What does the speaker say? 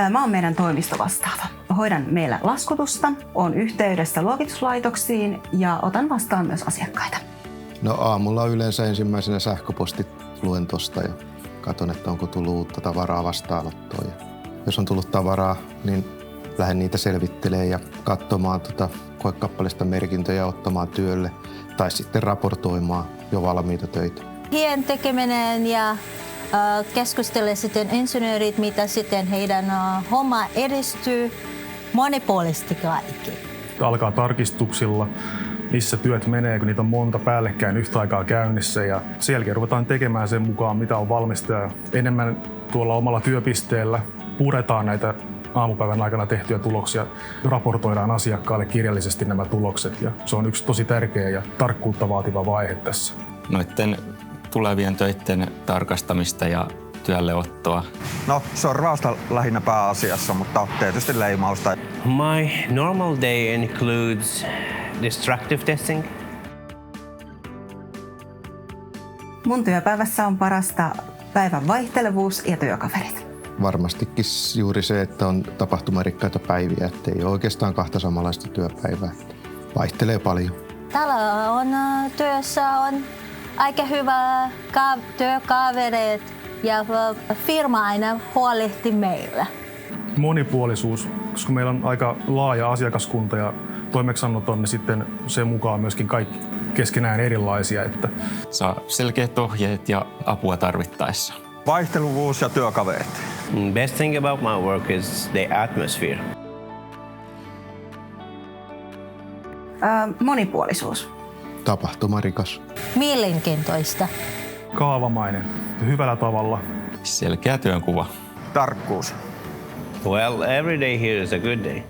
Mä oon meidän toimistovastaava. Hoidan meillä laskutusta, oon yhteydessä luokituslaitoksiin ja otan vastaan myös asiakkaita. No aamulla yleensä ensimmäisenä sähköpostit luen tosta ja katson, että onko tullut uutta tavaraa vastaanottoon. Ja jos on tullut tavaraa, niin lähden niitä selvittelemään ja katsomaan koekappaleista merkintöjä ottamaan työlle tai sitten raportoimaan jo valmiita töitä. Hien tekeminen ja keskustella sitten insinöörit, mitä sitten heidän homma edistyy monipuolisesti kaikki. Alkaa tarkistuksilla, missä työt menee, kun niitä on monta päällekkäin yhtä aikaa käynnissä. Ja sen jälkeen ruvetaan tekemään sen mukaan, mitä on valmista. Ja enemmän tuolla omalla työpisteellä puretaan näitä aamupäivän aikana tehtyjä tuloksia. Raportoidaan asiakkaalle kirjallisesti nämä tulokset. Ja se on yksi tosi tärkeä ja tarkkuutta vaativa vaihe tässä. Noiden tulevien töiden tarkastamista ja työlleottoa. No, sorvausta lähinnä pääasiassa, mutta tietysti leimausta. My normal day includes destructive testing. Mun työpäivässä on parasta päivän vaihtelevuus ja työkaverit. Varmastikin juuri se, että on tapahtumarikkaita päiviä, että ei ole oikeastaan kahta samanlaista työpäivää. Vaihtelee paljon. Täällä on työssä on aika hyvä työkavereet ja firma aina huolehti meillä. Monipuolisuus, koska meillä on aika laaja asiakaskunta ja toimeksiannot on ne sitten sen mukaan myöskin kaikki keskenään erilaisia. Että Saa selkeät ohjeet ja apua tarvittaessa. Vaihteluvuus ja työkaverit. Best thing about my work is the atmosphere. Monipuolisuus. Tapahtumarikas. Mielenkiintoista. kaavamainen, hyvällä tavalla. Selkeä työnkuva. Tarkkuus. Well, every day here is a good day.